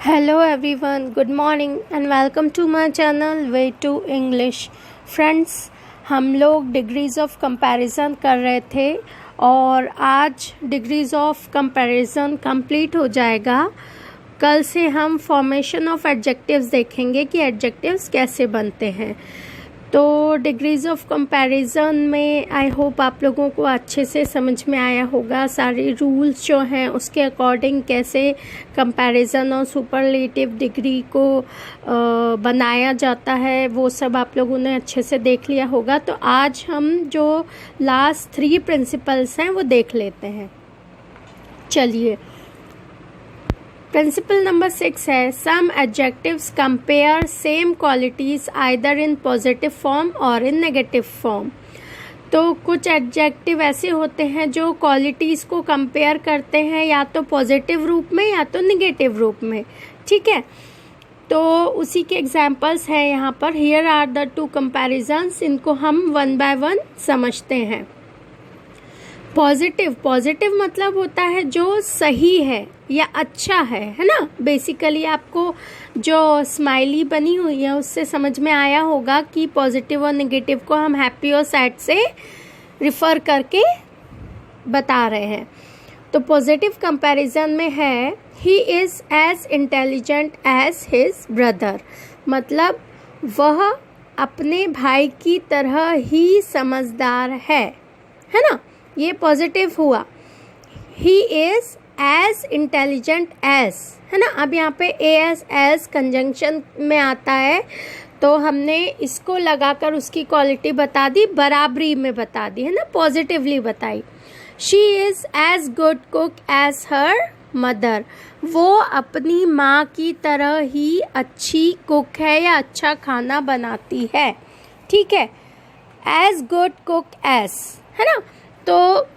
Hello everyone, good morning and welcome to my channel Way to English. Friends, हम लोग degrees of comparison कर रहे थे और आज डिग्रीज ऑफ कंपैरिजन कंप्लीट हो जाएगा। कल से हम फॉर्मेशन ऑफ एडजेक्टिव्स देखेंगे कि एडजेक्टिव्स कैसे बनते हैं। तो डिग्रीज ऑफ कंपैरिजन में आई होप आप लोगों को अच्छे से समझ में आया होगा। सारे रूल्स जो हैं उसके अकॉर्डिंग कैसे कंपैरिजन और सुपरलेटिव डिग्री को बनाया जाता है वो सब आप लोगों ने अच्छे से देख लिया होगा। तो आज हम जो लास्ट 3 प्रिंसिपल्स हैं वो देख लेते हैं। चलिए, प्रिंसिपल नंबर 6 है some adjectives compare same qualities either in positive form और इन नेगेटिव फॉर्म। तो कुछ एडजेक्टिव ऐसे होते हैं जो क्वालिटीज़ को कंपेयर करते हैं या तो पॉजिटिव रूप में या तो नेगेटिव रूप में। ठीक है, तो उसी के एग्जाम्पल्स हैं यहाँ पर। Here are the 2 comparisons. इनको हम 1 बाय 1 समझते हैं। पॉजिटिव मतलब होता है जो सही है या अच्छा है ना। बेसिकली आपको जो स्माइली बनी हुई है उससे समझ में आया होगा कि पॉजिटिव और नेगेटिव को हम हैप्पी और सैड से रिफर करके बता रहे हैं। तो पॉजिटिव कंपैरिजन में है he is as intelligent as his brother, मतलब वह अपने भाई की तरह ही समझदार है ना। ये पॉजिटिव हुआ। He is as intelligent as, है ना। अब यहाँ पे एज कंजंक्शन में आता है तो हमने इसको लगाकर उसकी क्वालिटी बता दी, बराबरी में बता दी, है ना, पॉजिटिवली बताई। She is as good cook as her mother, वो अपनी माँ की तरह ही अच्छी कुक है या अच्छा खाना बनाती है। ठीक है, एज गुड कुक एज, है ना। तो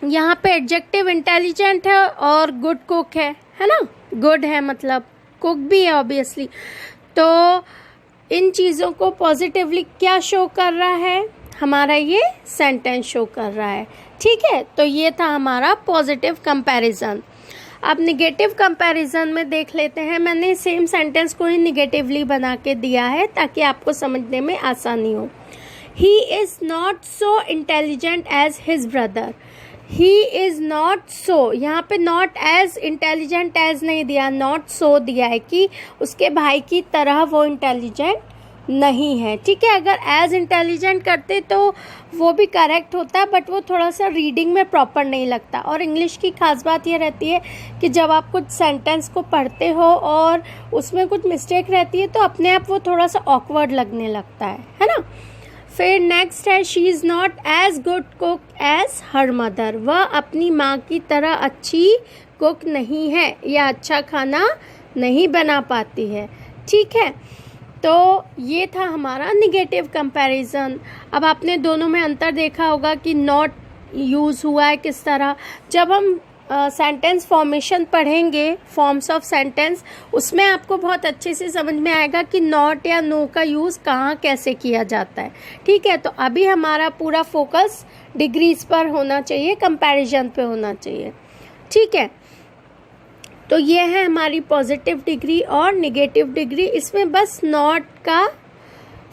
यहाँ पे एडजेक्टिव इंटेलिजेंट है और गुड कुक है ना। गुड है मतलब कुक भी है ऑब्वियसली। तो इन चीज़ों को पॉजिटिवली क्या शो कर रहा है, हमारा ये सेंटेंस शो कर रहा है। ठीक है, तो ये था हमारा पॉजिटिव कंपैरिजन। अब निगेटिव कंपैरिजन में देख लेते हैं। मैंने सेम सेंटेंस को ही निगेटिवली बना के दिया है ताकि आपको समझने में आसानी हो। He is not so intelligent as his brother. He is not so, यहाँ पे not as intelligent as नहीं दिया, not so दिया है कि उसके भाई की तरह वो इंटेलिजेंट नहीं है। ठीक है, अगर as intelligent करते तो वो भी करेक्ट होता, बट वो थोड़ा सा रीडिंग में प्रॉपर नहीं लगता। और इंग्लिश की खास बात ये रहती है कि जब आप कुछ सेंटेंस को पढ़ते हो और उसमें कुछ मिस्टेक रहती है तो अपने आप वो थोड़ा सा ऑकवर्ड लगने लगता है ना। फिर नेक्स्ट है she is not as good cook as her mother, वह अपनी माँ की तरह अच्छी कुक नहीं है या अच्छा खाना नहीं बना पाती है। ठीक है, तो ये था हमारा निगेटिव कंपैरिजन। अब आपने दोनों में अंतर देखा होगा कि नॉट यूज़ हुआ है किस तरह। जब हम सेंटेंस फॉर्मेशन पढ़ेंगे, फॉर्म्स ऑफ सेंटेंस, उसमें आपको बहुत अच्छे से समझ में आएगा कि नॉट या नो का यूज़ कहाँ कैसे किया जाता है। ठीक है, तो अभी हमारा पूरा फोकस डिग्रीज पर होना चाहिए, कंपैरिजन पे होना चाहिए। ठीक है, तो ये है हमारी पॉजिटिव डिग्री और निगेटिव डिग्री। इसमें बस नॉट का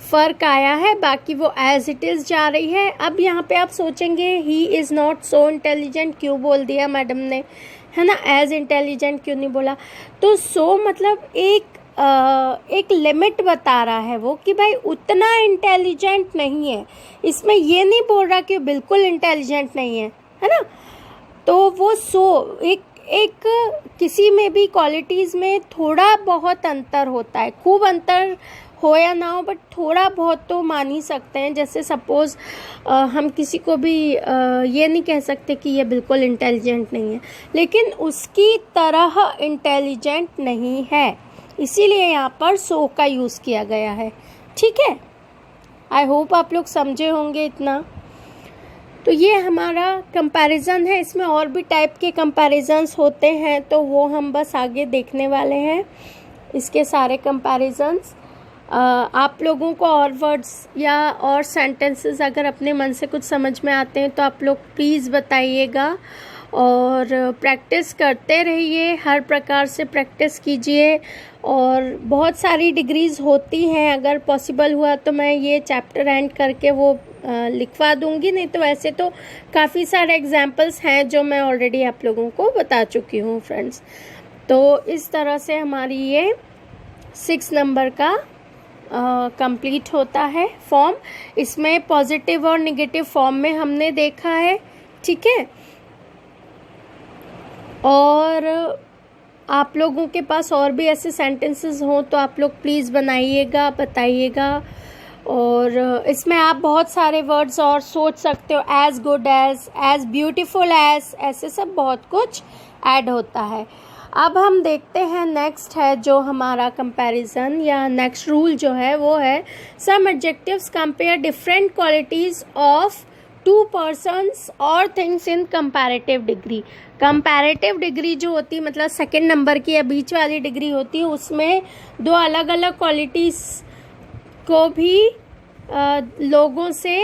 फ़र्क आया है, बाकी वो एज इट इज़ जा रही है। अब यहाँ पे आप सोचेंगे he is not so intelligent क्यों बोल दिया मैडम ने, है ना, एज इंटेलिजेंट क्यों नहीं बोला। तो सो मतलब एक लिमिट बता रहा है वो कि भाई उतना इंटेलिजेंट नहीं है। इसमें ये नहीं बोल रहा कि बिल्कुल इंटेलिजेंट नहीं है ना। तो वो सो एक किसी में भी क्वालिटीज़ में थोड़ा बहुत अंतर होता है, खूब अंतर हो या ना हो, बट थोड़ा बहुत तो मान ही सकते हैं। जैसे सपोज़ हम किसी को भी ये नहीं कह सकते कि ये बिल्कुल इंटेलिजेंट नहीं है, लेकिन उसकी तरह इंटेलिजेंट नहीं है, इसीलिए यहाँ पर सो का यूज़ किया गया है। ठीक है, आई होप आप लोग समझे होंगे इतना। तो ये हमारा कंपैरिजन है। इसमें और भी टाइप के कंपैरिजन्स होते हैं तो वो हम बस आगे देखने वाले हैं, इसके सारे कंपैरिजन्स। आप लोगों को और वर्ड्स या और सेंटेंसेस अगर अपने मन से कुछ समझ में आते हैं तो आप लोग प्लीज़ बताइएगा। और प्रैक्टिस करते रहिए, हर प्रकार से प्रैक्टिस कीजिए। और बहुत सारी डिग्रीज़ होती हैं, अगर पॉसिबल हुआ तो मैं ये चैप्टर एंड करके वो लिखवा दूंगी, नहीं तो वैसे तो काफ़ी सारे एग्जाम्पल्स हैं जो मैं ऑलरेडी आप लोगों को बता चुकी हूँ फ्रेंड्स। तो इस तरह से हमारी ये 6 नंबर का कंप्लीट होता है फॉर्म। इसमें पॉजिटिव और नेगेटिव फॉर्म में हमने देखा है, ठीक है। और आप लोगों के पास और भी ऐसे सेंटेंसेस हों तो आप लोग प्लीज़ बनाइएगा, बताइएगा। और इसमें आप बहुत सारे वर्ड्स और सोच सकते हो, as good as beautiful as, ऐसे सब बहुत कुछ ऐड होता है। अब हम देखते हैं नेक्स्ट है जो हमारा कंपैरिजन या नेक्स्ट रूल जो है वो है some adjectives compare different qualities of two persons और things in comparative degree. Comparative degree जो होती है मतलब सेकंड नंबर की या बीच वाली डिग्री होती है, उसमें दो अलग अलग क्वालिटीज़ को भी लोगों से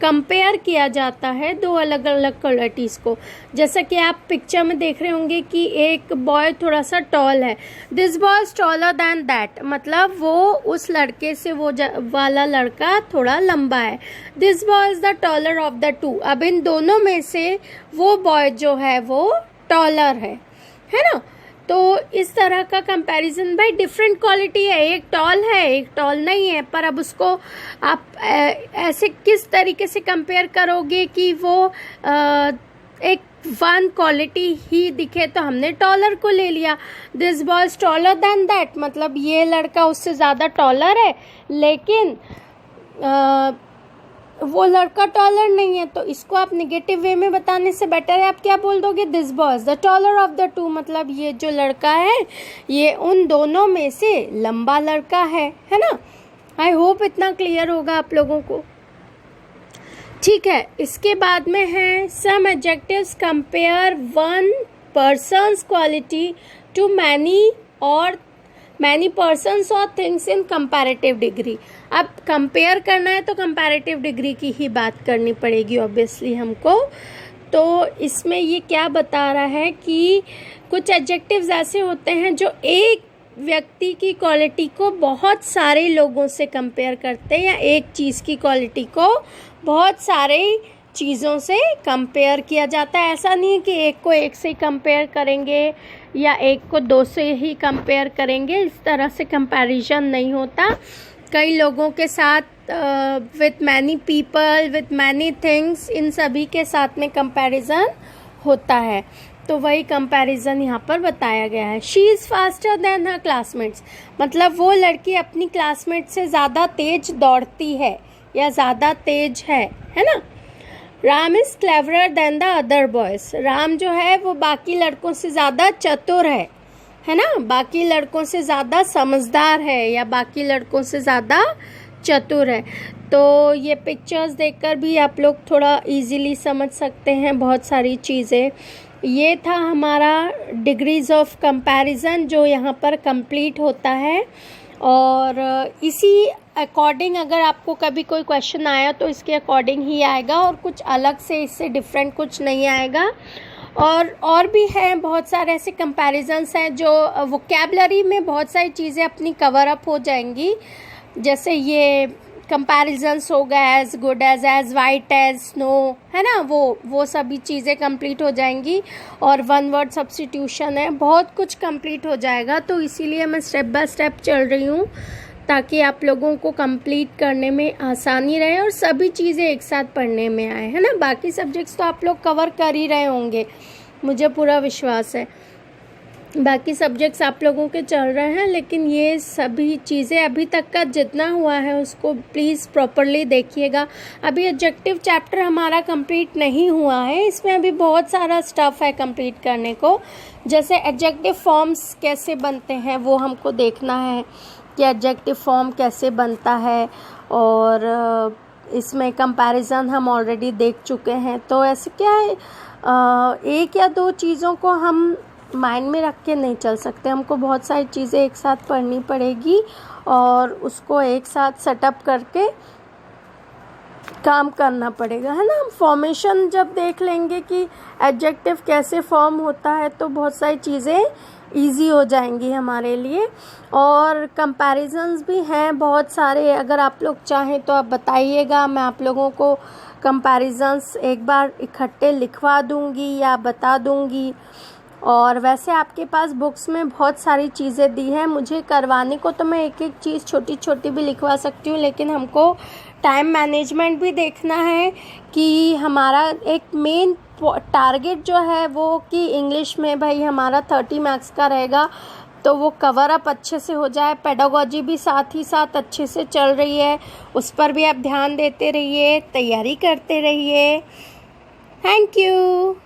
कंपेयर किया जाता है, दो अलग अलग क्वालिटीज़ को। जैसा कि आप पिक्चर में देख रहे होंगे कि एक बॉय थोड़ा सा टॉल है, this boy is taller then that, मतलब वो उस लड़के से वो वाला लड़का थोड़ा लंबा है। This boy is the taller of the two, अब इन दोनों में से वो बॉय जो है वो टॉलर है ना। तो इस तरह का कंपैरिजन भाई डिफरेंट क्वालिटी है, एक टॉल है एक टॉल नहीं है, पर अब उसको आप ऐसे किस तरीके से कंपेयर करोगे कि वो एक वन क्वालिटी ही दिखे। तो हमने टॉलर को ले लिया, this boy is taller than that, मतलब ये लड़का उससे ज़्यादा टॉलर है लेकिन वो लड़का टॉलर नहीं है। तो इसको आप नेगेटिव वे में बताने से बेटर है आप क्या बोल दोगे, this boy is the taller of the two, मतलब ये जो लड़का है ये उन दोनों में से लंबा लड़का है ना। आई होप इतना क्लियर होगा आप लोगों को, ठीक है। इसके बाद में है some adjectives compare one person's quality to many persons और थिंग्स इन कंपैरेटिव डिग्री। अब कंपेयर करना है तो कंपैरेटिव डिग्री की ही बात करनी पड़ेगी ऑब्वियसली हमको। तो इसमें ये क्या बता रहा है कि कुछ एडजेक्टिव्स ऐसे होते हैं जो एक व्यक्ति की क्वालिटी को बहुत सारे लोगों से कंपेयर करते हैं, या एक चीज़ की क्वालिटी को बहुत सारे चीज़ों से कंपेयर किया जाता है। ऐसा नहीं है कि एक को एक से ही कंपेयर करेंगे या एक को दो से ही कंपेयर करेंगे, इस तरह से कंपैरिजन नहीं होता। कई लोगों के साथ with many people with many things, इन सभी के साथ में कंपैरिजन होता है। तो वही कंपैरिजन यहाँ पर बताया गया है। She is faster than her classmates, मतलब वो लड़की अपनी क्लासमेट से ज़्यादा तेज दौड़ती है या ज़्यादा तेज है ना। Ram is cleverer than the other boys, Ram जो है वो बाकी लड़कों से ज़्यादा चतुर है ना, बाकी लड़कों से ज़्यादा समझदार है या बाकी लड़कों से ज़्यादा चतुर है। तो ये पिक्चर्स देखकर भी आप लोग थोड़ा इजीली समझ सकते हैं बहुत सारी चीज़ें। ये था हमारा डिग्रीज ऑफ कंपैरिजन जो यहाँ पर कंप्लीट होता है। और इसी अकॉर्डिंग अगर आपको कभी कोई क्वेश्चन आया तो इसके अकॉर्डिंग ही आएगा और कुछ अलग से इससे डिफरेंट कुछ नहीं आएगा। और भी हैं बहुत सारे ऐसे कंपैरिजन्स हैं जो वोकैबुलरी में बहुत सारी चीज़ें अपनी कवर अप हो जाएंगी। जैसे ये कंपैरिजन्स हो गए as good as white as snow, है ना, वो सभी चीज़ें कंप्लीट हो जाएंगी। और वन वर्ड सब्स्टिट्यूशन है, बहुत कुछ कंप्लीट हो जाएगा। तो इसीलिए मैं स्टेप बाय स्टेप चल रही हूँ ताकि आप लोगों को कंप्लीट करने में आसानी रहे और सभी चीज़ें एक साथ पढ़ने में आए, है ना। बाकी सब्जेक्ट्स तो आप लोग कवर कर ही रहे होंगे, मुझे पूरा विश्वास है। बाकी सब्जेक्ट्स आप लोगों के चल रहे हैं, लेकिन ये सभी चीज़ें अभी तक का जितना हुआ है उसको प्लीज़ प्रॉपरली देखिएगा। अभी एडजेक्टिव चैप्टर हमारा कंप्लीट नहीं हुआ है, इसमें अभी बहुत सारा स्टफ़ है कंप्लीट करने को। जैसे एडजेक्टिव फॉर्म्स कैसे बनते हैं वो हमको देखना है कि एडजेक्टिव फॉर्म कैसे बनता है, और इसमें कंपैरिजन हम ऑलरेडी देख चुके हैं। तो ऐसे क्या है, एक या दो चीज़ों को हम माइंड में रख के नहीं चल सकते, हमको बहुत सारी चीज़ें एक साथ पढ़नी पड़ेगी और उसको एक साथ सेटअप करके काम करना पड़ेगा, है ना। हम फॉर्मेशन जब देख लेंगे कि एडजेक्टिव कैसे फॉर्म होता है तो बहुत सारी चीज़ें इजी हो जाएंगी हमारे लिए। और कंपैरिजंस भी हैं बहुत सारे, अगर आप लोग चाहें तो आप बताइएगा, मैं आप लोगों को कंपैरिजंस एक बार इकट्ठे लिखवा दूंगी या बता दूंगी। और वैसे आपके पास बुक्स में बहुत सारी चीज़ें दी हैं, मुझे करवाने को तो मैं एक एक चीज़ छोटी छोटी भी लिखवा सकती हूँ, लेकिन हमको टाइम मैनेजमेंट भी देखना है कि हमारा एक मेन टारगेट जो है वो कि इंग्लिश में भाई हमारा 30 मार्क्स का रहेगा, तो वो कवर अप अच्छे से हो जाए। पेडागोजी भी साथ ही साथ अच्छे से चल रही है, उस पर भी आप ध्यान देते रहिए, तैयारी करते रहिए। Thank you.